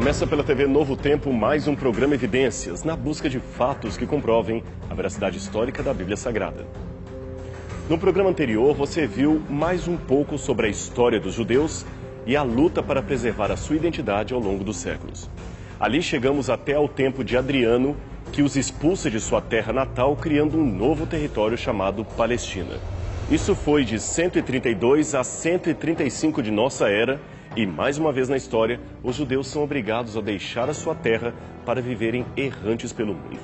Começa pela TV Novo Tempo mais um programa Evidências, na busca de fatos que comprovem a veracidade histórica da Bíblia Sagrada. No programa anterior, você viu mais um pouco sobre a história dos judeus e a luta para preservar a sua identidade ao longo dos séculos. Ali chegamos até ao tempo de Adriano, que os expulsa de sua terra natal, criando um novo território chamado Palestina. Isso foi de 132 a 135 de nossa era, e mais uma vez na história, os judeus são obrigados a deixar a sua terra para viverem errantes pelo mundo.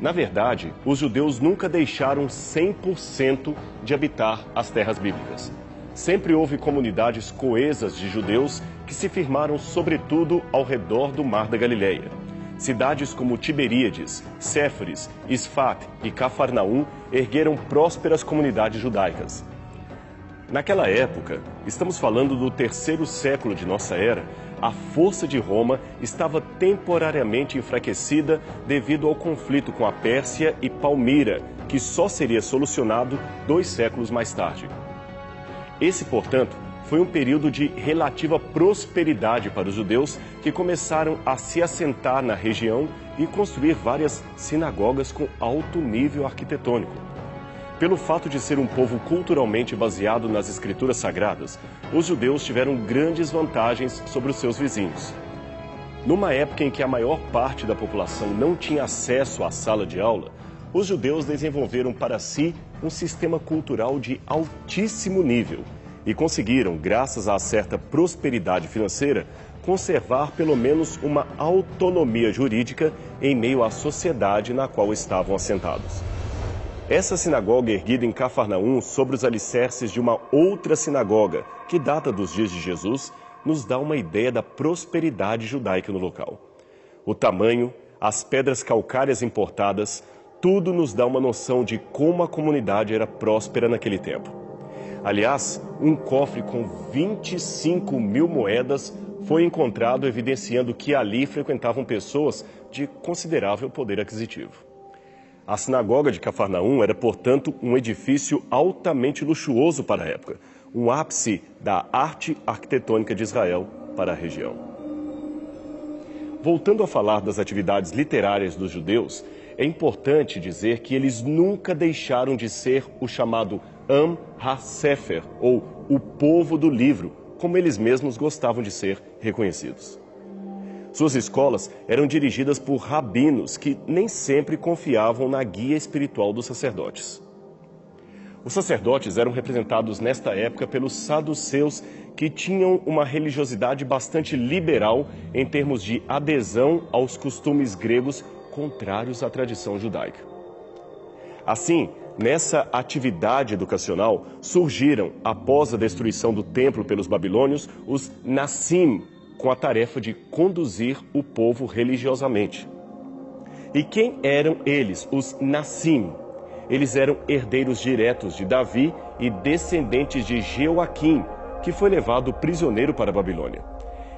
Na verdade, os judeus nunca deixaram 100% de habitar as terras bíblicas. Sempre houve comunidades coesas de judeus que se firmaram sobretudo ao redor do Mar da Galileia. Cidades como Tiberíades, Séforis, Isfat e Cafarnaum ergueram prósperas comunidades judaicas. Naquela época, estamos falando do terceiro século de nossa era, a força de Roma estava temporariamente enfraquecida devido ao conflito com a Pérsia e Palmira, que só seria solucionado 2 séculos mais tarde. Esse, portanto, foi um período de relativa prosperidade para os judeus que começaram a se assentar na região e construir várias sinagogas com alto nível arquitetônico. Pelo fato de ser um povo culturalmente baseado nas escrituras sagradas, os judeus tiveram grandes vantagens sobre os seus vizinhos. Numa época em que a maior parte da população não tinha acesso à sala de aula, os judeus desenvolveram para si um sistema cultural de altíssimo nível e conseguiram, graças a certa prosperidade financeira, conservar pelo menos uma autonomia jurídica em meio à sociedade na qual estavam assentados. Essa sinagoga erguida em Cafarnaum sobre os alicerces de uma outra sinagoga, que data dos dias de Jesus, nos dá uma ideia da prosperidade judaica no local. O tamanho, as pedras calcárias importadas, tudo nos dá uma noção de como a comunidade era próspera naquele tempo. Aliás, um cofre com 25 mil moedas foi encontrado, evidenciando que ali frequentavam pessoas de considerável poder aquisitivo. A sinagoga de Cafarnaum era, portanto, um edifício altamente luxuoso para a época, um ápice da arte arquitetônica de Israel para a região. Voltando a falar das atividades literárias dos judeus, é importante dizer que eles nunca deixaram de ser o chamado Am HaSefer, ou o povo do livro, como eles mesmos gostavam de ser reconhecidos. Suas escolas eram dirigidas por rabinos que nem sempre confiavam na guia espiritual dos sacerdotes. Os sacerdotes eram representados nesta época pelos saduceus, que tinham uma religiosidade bastante liberal em termos de adesão aos costumes gregos contrários à tradição judaica. Assim, nessa atividade educacional surgiram, após a destruição do templo pelos babilônios, os Nassim, com a tarefa de conduzir o povo religiosamente. E quem eram eles, os Nassim? Eles eram herdeiros diretos de Davi e descendentes de Jeoaquim, que foi levado prisioneiro para a Babilônia.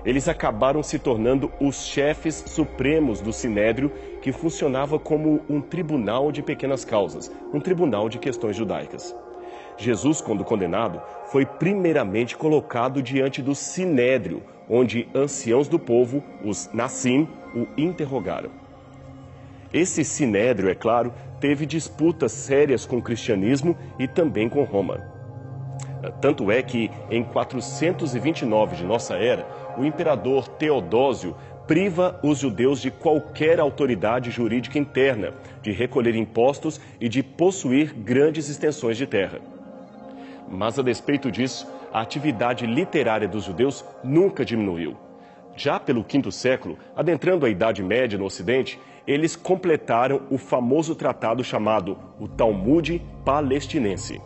Eles acabaram se tornando os chefes supremos do Sinédrio, que funcionava como um tribunal de pequenas causas, um tribunal de questões judaicas. Jesus, quando condenado, foi primeiramente colocado diante do Sinédrio, onde anciãos do povo, os Nassim, o interrogaram. Esse Sinédrio, é claro, teve disputas sérias com o cristianismo e também com Roma. Tanto é que, em 429 de nossa era, o imperador Teodósio priva os judeus de qualquer autoridade jurídica interna, de recolher impostos e de possuir grandes extensões de terra. Mas, a despeito disso, a atividade literária dos judeus nunca diminuiu. Já pelo V século, adentrando a Idade Média no Ocidente, eles completaram o famoso tratado chamado o Talmud Palestinense.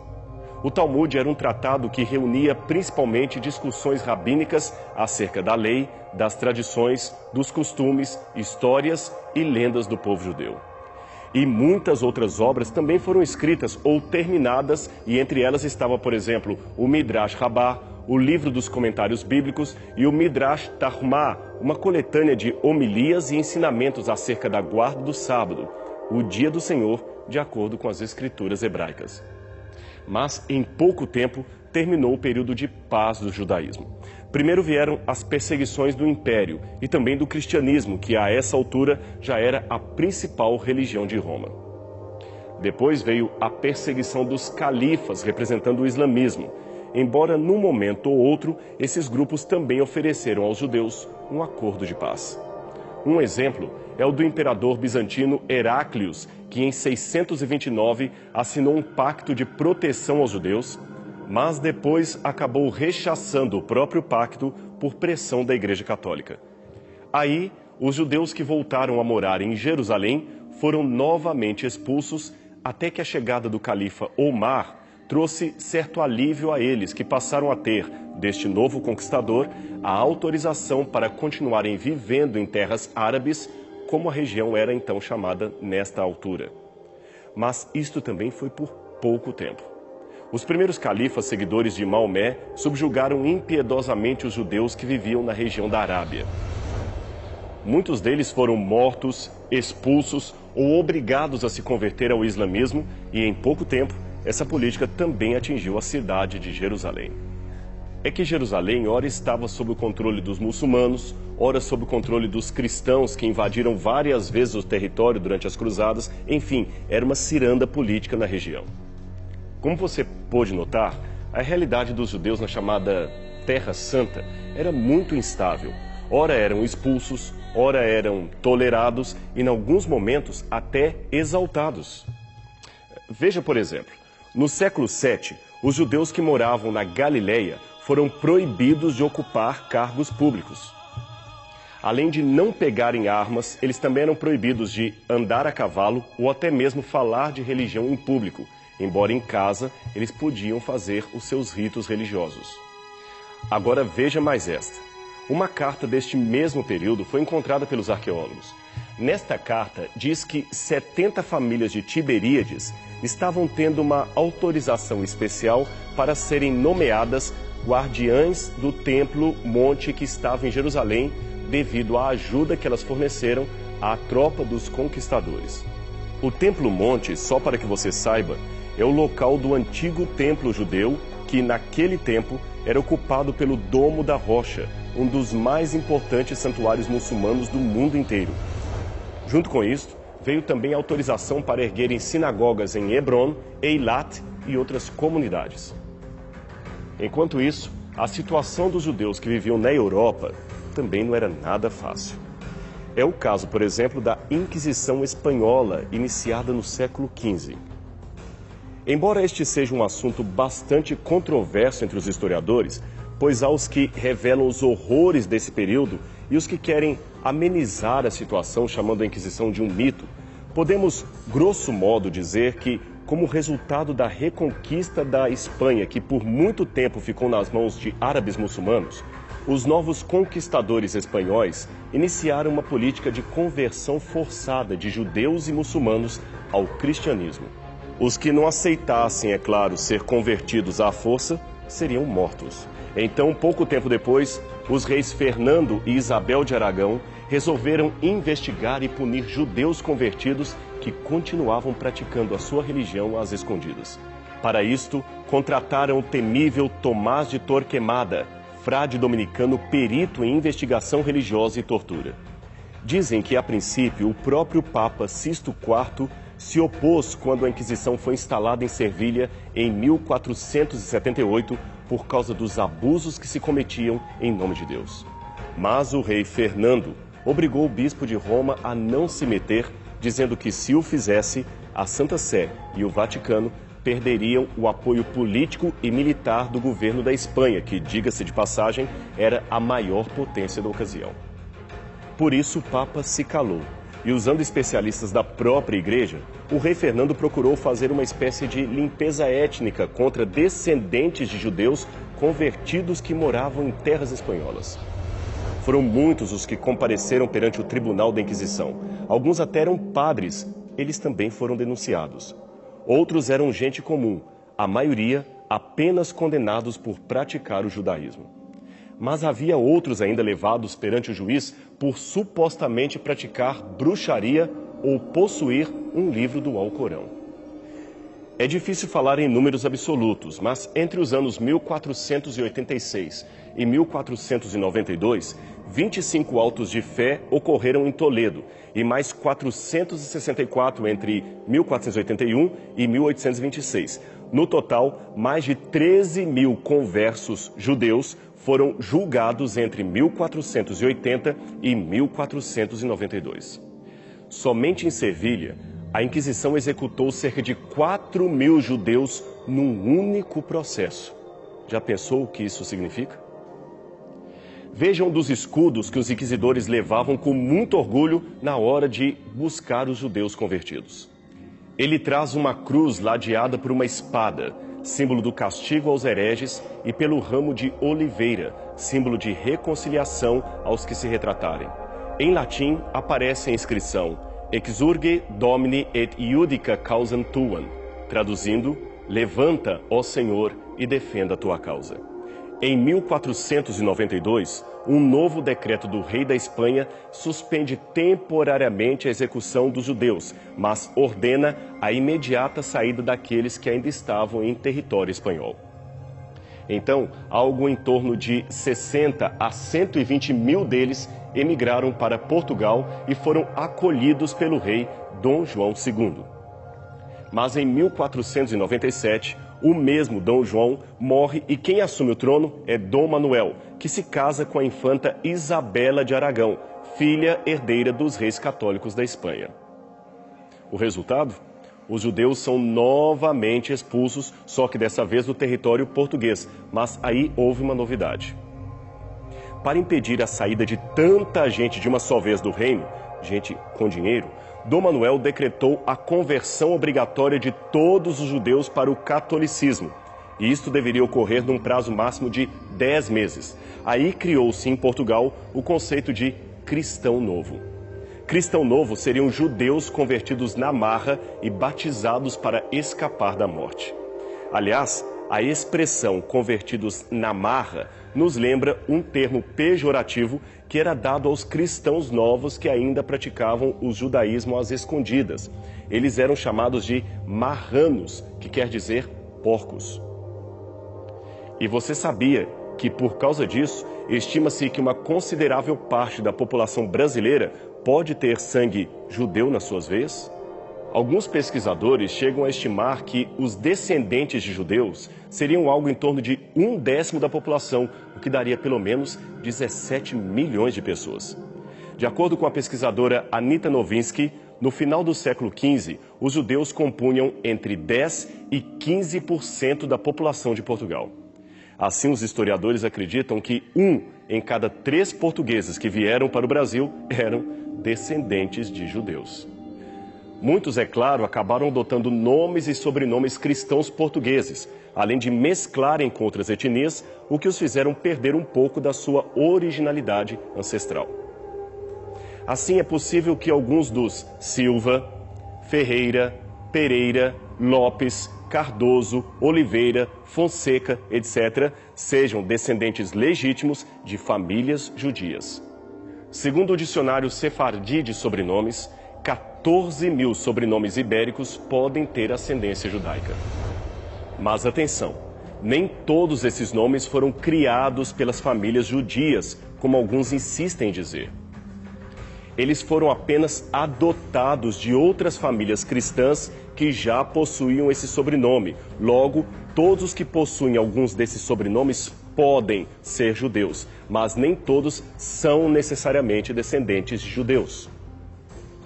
O Talmud era um tratado que reunia principalmente discussões rabínicas acerca da lei, das tradições, dos costumes, histórias e lendas do povo judeu. E muitas outras obras também foram escritas ou terminadas, e entre elas estava, por exemplo, o Midrash Rabbah, o livro dos comentários bíblicos, e o Midrash Tarhumá, uma coletânea de homilias e ensinamentos acerca da guarda do sábado, o dia do Senhor, de acordo com as escrituras hebraicas. Mas, em pouco tempo, terminou o período de paz do judaísmo. Primeiro vieram as perseguições do Império e também do cristianismo, que a essa altura já era a principal religião de Roma. Depois veio a perseguição dos califas, representando o islamismo, embora num momento ou outro esses grupos também ofereceram aos judeus um acordo de paz. Um exemplo é o do imperador bizantino Heráclius, que em 629 assinou um pacto de proteção aos judeus, mas depois acabou rechaçando o próprio pacto por pressão da Igreja Católica. Aí, os judeus que voltaram a morar em Jerusalém foram novamente expulsos, até que a chegada do califa Omar trouxe certo alívio a eles, que passaram a ter, deste novo conquistador, a autorização para continuarem vivendo em terras árabes, como a região era então chamada nesta altura. Mas isto também foi por pouco tempo. Os primeiros califas seguidores de Maomé subjugaram impiedosamente os judeus que viviam na região da Arábia. Muitos deles foram mortos, expulsos ou obrigados a se converter ao islamismo e, em pouco tempo, essa política também atingiu a cidade de Jerusalém. É que Jerusalém ora estava sob o controle dos muçulmanos, ora sob o controle dos cristãos que invadiram várias vezes o território durante as cruzadas, enfim, era uma ciranda política na região. Como você pôde notar, a realidade dos judeus na chamada Terra Santa era muito instável. Ora eram expulsos, ora eram tolerados e, em alguns momentos, até exaltados. Veja, por exemplo, no século VII, os judeus que moravam na Galileia foram proibidos de ocupar cargos públicos. Além de não pegarem armas, eles também eram proibidos de andar a cavalo ou até mesmo falar de religião em público, embora em casa eles podiam fazer os seus ritos religiosos. Agora veja mais esta. Uma carta deste mesmo período foi encontrada pelos arqueólogos. Nesta carta diz que 70 famílias de Tiberíades estavam tendo uma autorização especial para serem nomeadas guardiães do templo monte que estava em Jerusalém, devido à ajuda que elas forneceram à tropa dos conquistadores. O templo monte, só para que você saiba, é o local do antigo templo judeu que, naquele tempo, era ocupado pelo Domo da Rocha, um dos mais importantes santuários muçulmanos do mundo inteiro. Junto com isto, veio também a autorização para erguerem sinagogas em Hebron, Eilat e outras comunidades. Enquanto isso, a situação dos judeus que viviam na Europa também não era nada fácil. É o caso, por exemplo, da Inquisição Espanhola, iniciada no século XV. Embora este seja um assunto bastante controverso entre os historiadores, pois há os que revelam os horrores desse período e os que querem amenizar a situação chamando a Inquisição de um mito, podemos, grosso modo, dizer que, como resultado da reconquista da Espanha, que por muito tempo ficou nas mãos de árabes muçulmanos, os novos conquistadores espanhóis iniciaram uma política de conversão forçada de judeus e muçulmanos ao cristianismo. Os que não aceitassem, é claro, ser convertidos à força, seriam mortos. Então, pouco tempo depois, os reis Fernando e Isabel de Aragão resolveram investigar e punir judeus convertidos que continuavam praticando a sua religião às escondidas. Para isto, contrataram o temível Tomás de Torquemada, frade dominicano perito em investigação religiosa e tortura. Dizem que, a princípio, o próprio Papa Sisto IV se opôs quando a Inquisição foi instalada em Servilha em 1478 por causa dos abusos que se cometiam em nome de Deus. Mas o rei Fernando obrigou o bispo de Roma a não se meter, dizendo que, se o fizesse, a Santa Sé e o Vaticano perderiam o apoio político e militar do governo da Espanha, que, diga-se de passagem, era a maior potência da ocasião. Por isso o Papa se calou. E, usando especialistas da própria igreja, o rei Fernando procurou fazer uma espécie de limpeza étnica contra descendentes de judeus convertidos que moravam em terras espanholas. Foram muitos os que compareceram perante o tribunal da Inquisição. Alguns até eram padres, eles também foram denunciados. Outros eram gente comum, a maioria apenas condenados por praticar o judaísmo. Mas havia outros ainda levados perante o juiz por supostamente praticar bruxaria ou possuir um livro do Alcorão. É difícil falar em números absolutos, mas entre os anos 1486 e 1492, 25 autos de fé ocorreram em Toledo e mais 464 entre 1481 e 1826. No total, mais de 13 mil conversos judeus foram julgados entre 1480 e 1492. Somente em Sevilha, a Inquisição executou cerca de 4 mil judeus num único processo. Já pensou o que isso significa? Vejam dos escudos que os inquisidores levavam com muito orgulho na hora de buscar os judeus convertidos. Ele traz uma cruz ladeada por uma espada, símbolo do castigo aos hereges, e pelo ramo de oliveira, símbolo de reconciliação aos que se retratarem. Em latim, aparece a inscrição Exurge Domini et iudica causam tuam, traduzindo, levanta, ó Senhor, e defenda a tua causa. Em 1492, um novo decreto do rei da Espanha suspende temporariamente a execução dos judeus, mas ordena a imediata saída daqueles que ainda estavam em território espanhol. Então, algo em torno de 60 a 120 mil deles emigraram para Portugal e foram acolhidos pelo rei Dom João II. Mas em 1497, o mesmo Dom João morre e quem assume o trono é Dom Manuel, que se casa com a infanta Isabela de Aragão, filha herdeira dos reis católicos da Espanha. O resultado? Os judeus são novamente expulsos, só que dessa vez do território português, mas aí houve uma novidade. Para impedir a saída de tanta gente de uma só vez do reino, gente com dinheiro, Dom Manuel decretou a conversão obrigatória de todos os judeus para o catolicismo. E isto deveria ocorrer num prazo máximo de 10 meses. Aí criou-se em Portugal o conceito de cristão novo. Cristão novo seriam judeus convertidos na marra e batizados para escapar da morte. Aliás, a expressão convertidos na marra nos lembra um termo pejorativo que era dado aos cristãos novos que ainda praticavam o judaísmo às escondidas. Eles eram chamados de marranos, que quer dizer porcos. E você sabia que, por causa disso, estima-se que uma considerável parte da população brasileira pode ter sangue judeu nas suas veias? Alguns pesquisadores chegam a estimar que os descendentes de judeus seriam algo em torno de 1/10 da população, o que daria pelo menos 17 milhões de pessoas. De acordo com a pesquisadora Anita Nowinski, no final do século XV, os judeus compunham entre 10% e 15% da população de Portugal. Assim, os historiadores acreditam que 1 em cada 3 portugueses que vieram para o Brasil eram descendentes de judeus. Muitos, é claro, acabaram adotando nomes e sobrenomes cristãos portugueses, além de mesclarem com outras etnias, o que os fizeram perder um pouco da sua originalidade ancestral. Assim, é possível que alguns dos Silva, Ferreira, Pereira, Lopes, Cardoso, Oliveira, Fonseca, etc., sejam descendentes legítimos de famílias judias. Segundo o dicionário Sefardi de sobrenomes, 14 mil sobrenomes ibéricos podem ter ascendência judaica. Mas atenção, nem todos esses nomes foram criados pelas famílias judias, como alguns insistem em dizer. Eles foram apenas adotados de outras famílias cristãs que já possuíam esse sobrenome. Logo, todos os que possuem alguns desses sobrenomes podem ser judeus, mas nem todos são necessariamente descendentes de judeus.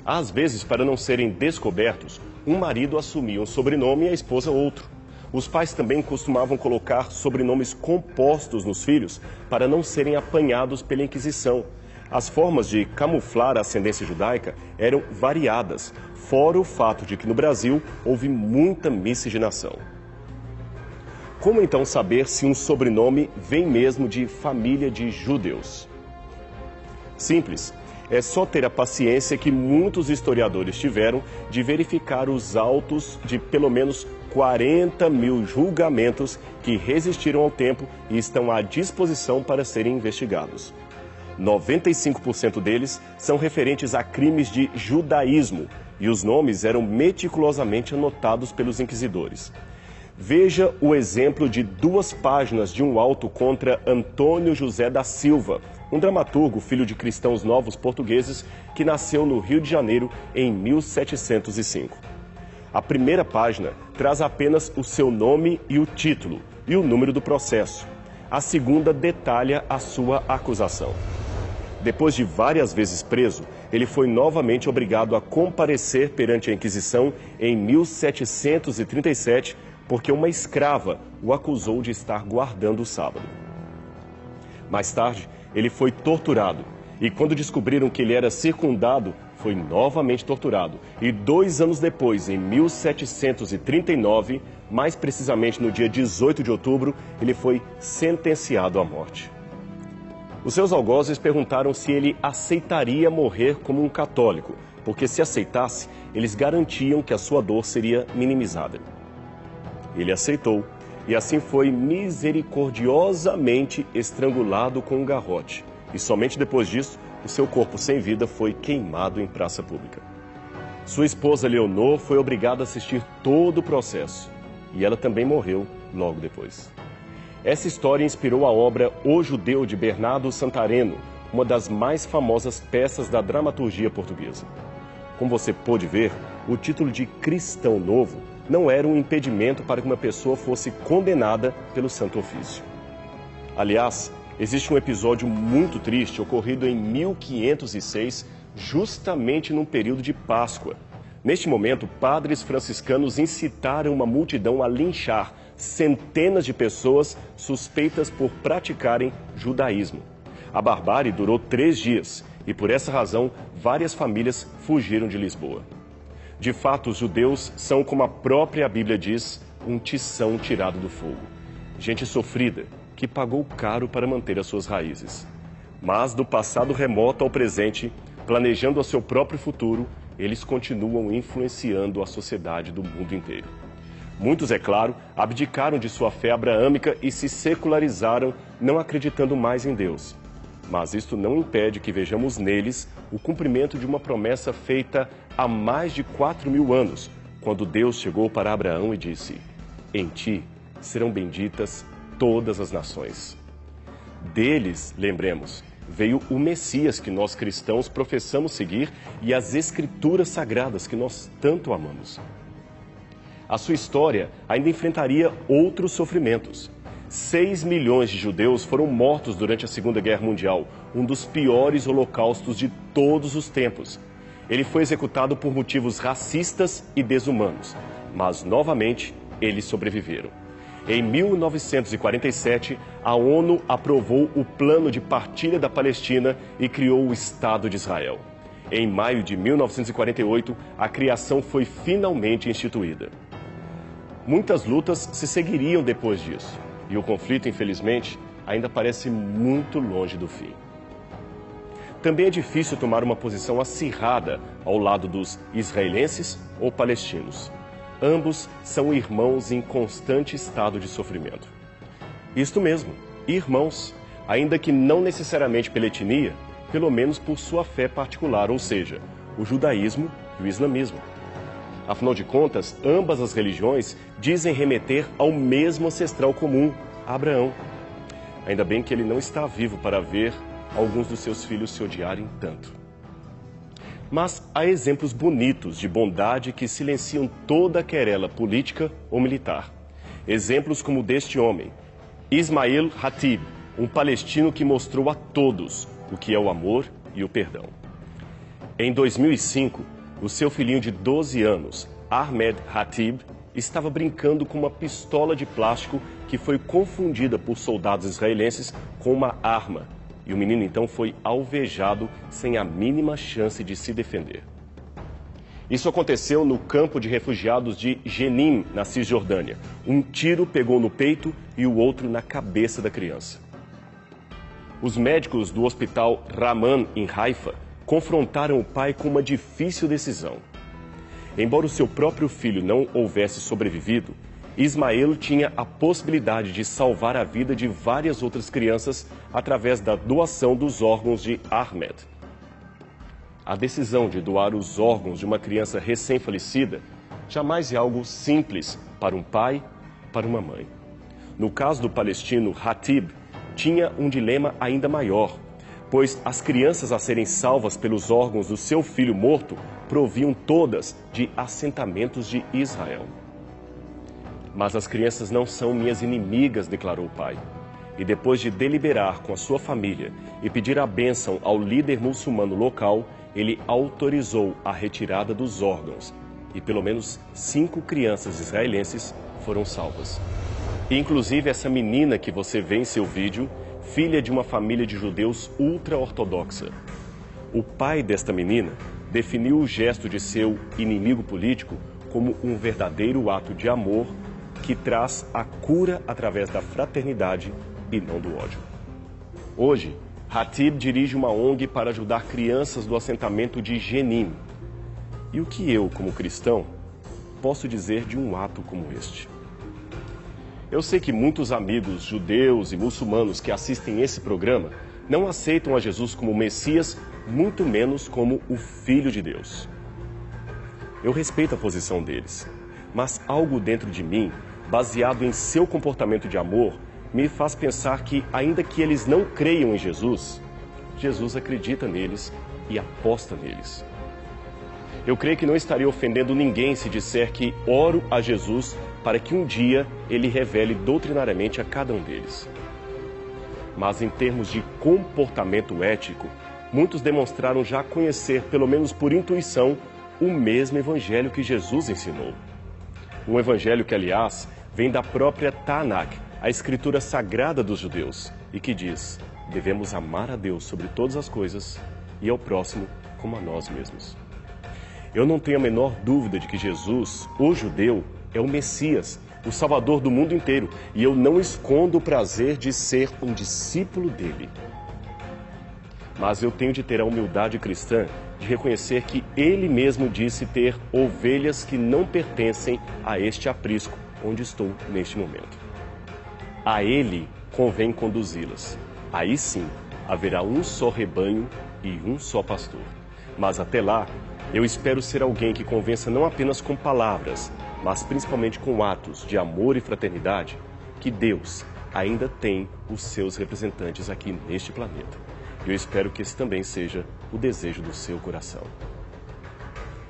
Às vezes, para não serem descobertos, um marido assumia um sobrenome e a esposa outro. Os pais também costumavam colocar sobrenomes compostos nos filhos para não serem apanhados pela Inquisição. As formas de camuflar a ascendência judaica eram variadas, fora o fato de que no Brasil houve muita miscigenação. Como então saber se um sobrenome vem mesmo de família de judeus? Simples. É só ter a paciência que muitos historiadores tiveram de verificar os autos de pelo menos 40 mil julgamentos que resistiram ao tempo e estão à disposição para serem investigados. 95% deles são referentes a crimes de judaísmo, e os nomes eram meticulosamente anotados pelos inquisidores. Veja o exemplo de 2 páginas de um auto contra Antônio José da Silva, um dramaturgo filho de cristãos novos portugueses que nasceu no Rio de Janeiro em 1705. A primeira página traz apenas o seu nome e o título e o número do processo. A segunda detalha a sua acusação. Depois de várias vezes preso, ele foi novamente obrigado a comparecer perante a Inquisição em 1737, porque uma escrava o acusou de estar guardando o sábado. Mais tarde, ele foi torturado e, quando descobriram que ele era circundado, foi novamente torturado. E 2 anos depois, em 1739, mais precisamente no dia 18 de outubro, ele foi sentenciado à morte. Os seus algozes perguntaram se ele aceitaria morrer como um católico, porque se aceitasse, eles garantiam que a sua dor seria minimizada. Ele aceitou e assim foi misericordiosamente estrangulado com um garrote. E somente depois disso, o seu corpo sem vida foi queimado em praça pública. Sua esposa Leonor foi obrigada a assistir todo o processo e ela também morreu logo depois. Essa história inspirou a obra O Judeu, de Bernardo Santareno, uma das mais famosas peças da dramaturgia portuguesa. Como você pôde ver, o título de Cristão Novo não era um impedimento para que uma pessoa fosse condenada pelo Santo Ofício. Aliás, existe um episódio muito triste ocorrido em 1506, justamente num período de Páscoa. Neste momento, padres franciscanos incitaram uma multidão a linchar centenas de pessoas suspeitas por praticarem judaísmo. A barbárie durou 3 dias e, por essa razão, várias famílias fugiram de Lisboa. De fato, os judeus são, como a própria Bíblia diz, um tição tirado do fogo. Gente sofrida, que pagou caro para manter as suas raízes. Mas, do passado remoto ao presente, planejando o seu próprio futuro, eles continuam influenciando a sociedade do mundo inteiro. Muitos, é claro, abdicaram de sua fé abraâmica e se secularizaram, não acreditando mais em Deus. Mas isto não impede que vejamos neles o cumprimento de uma promessa feita há mais de 4.000 anos, quando Deus chegou para Abraão e disse: "Em ti serão benditas todas as nações." Deles, lembremos, veio o Messias que nós cristãos professamos seguir e as Escrituras Sagradas que nós tanto amamos. A sua história ainda enfrentaria outros sofrimentos. 6 milhões de judeus foram mortos durante a Segunda Guerra Mundial, um dos piores holocaustos de todos os tempos. Ele foi executado por motivos racistas e desumanos, mas novamente eles sobreviveram. Em 1947, a ONU aprovou o Plano de Partilha da Palestina e criou o Estado de Israel. Em maio de 1948, a criação foi finalmente instituída. Muitas lutas se seguiriam depois disso, e o conflito, infelizmente, ainda parece muito longe do fim. Também é difícil tomar uma posição acirrada ao lado dos israelenses ou palestinos. Ambos são irmãos em constante estado de sofrimento. Isto mesmo, irmãos, ainda que não necessariamente pela etnia, pelo menos por sua fé particular, ou seja, o judaísmo e o islamismo. Afinal de contas, ambas as religiões dizem remeter ao mesmo ancestral comum, Abraão. Ainda bem que ele não está vivo para ver alguns dos seus filhos se odiarem tanto. Mas há exemplos bonitos de bondade que silenciam toda a querela política ou militar. Exemplos como o deste homem, Ismail Hatib, um palestino que mostrou a todos o que é o amor e o perdão. Em 2005, o seu filhinho de 12 anos, Ahmed Hatib, estava brincando com uma pistola de plástico que foi confundida por soldados israelenses com uma arma. E o menino então foi alvejado sem a mínima chance de se defender. Isso aconteceu no campo de refugiados de Jenin, na Cisjordânia. Um tiro pegou no peito e o outro na cabeça da criança. Os médicos do hospital Raman, em Haifa, confrontaram o pai com uma difícil decisão. Embora o seu próprio filho não houvesse sobrevivido, Ismael tinha a possibilidade de salvar a vida de várias outras crianças através da doação dos órgãos de Ahmed. A decisão de doar os órgãos de uma criança recém-falecida jamais é algo simples para um pai, para uma mãe. No caso do palestino Hatib, tinha um dilema ainda maior, pois as crianças a serem salvas pelos órgãos do seu filho morto proviam todas de assentamentos de Israel. Mas as crianças não são minhas inimigas, declarou o pai. E depois de deliberar com a sua família e pedir a bênção ao líder muçulmano local, ele autorizou a retirada dos órgãos. E pelo menos 5 crianças israelenses foram salvas. E, inclusive essa menina que você vê em seu vídeo, filha de uma família de judeus ultra-ortodoxa. O pai desta menina definiu o gesto de seu inimigo político como um verdadeiro ato de amor que traz a cura através da fraternidade e não do ódio. Hoje, Hatib dirige uma ONG para ajudar crianças do assentamento de Jenin. E o que eu, como cristão, posso dizer de um ato como este? Eu sei que muitos amigos judeus e muçulmanos que assistem esse programa não aceitam a Jesus como Messias, muito menos como o Filho de Deus. Eu respeito a posição deles, mas algo dentro de mim, baseado em seu comportamento de amor, me faz pensar que, ainda que eles não creiam em Jesus, Jesus acredita neles e aposta neles. Eu creio que não estaria ofendendo ninguém se disser que oro a Jesus para que um dia ele revele doutrinariamente a cada um deles. Mas em termos de comportamento ético, muitos demonstraram já conhecer, pelo menos por intuição, o mesmo evangelho que Jesus ensinou. Um evangelho que, aliás, vem da própria Tanakh, a escritura sagrada dos judeus, e que diz: devemos amar a Deus sobre todas as coisas e ao próximo como a nós mesmos. Eu não tenho a menor dúvida de que Jesus, o judeu, é o Messias, o Salvador do mundo inteiro, e eu não escondo o prazer de ser um discípulo dele. Mas eu tenho de ter a humildade cristã de reconhecer que ele mesmo disse ter ovelhas que não pertencem a este aprisco onde estou neste momento. A ele convém conduzi-las. Aí sim, haverá um só rebanho e um só pastor. Mas até lá, eu espero ser alguém que convença não apenas com palavras, mas principalmente com atos de amor e fraternidade, que Deus ainda tem os seus representantes aqui neste planeta. E eu espero que esse também seja o desejo do seu coração.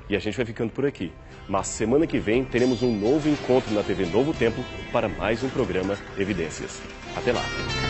E a gente vai ficando por aqui. Mas semana que vem teremos um novo encontro na TV Novo Tempo para mais um programa Evidências. Até lá!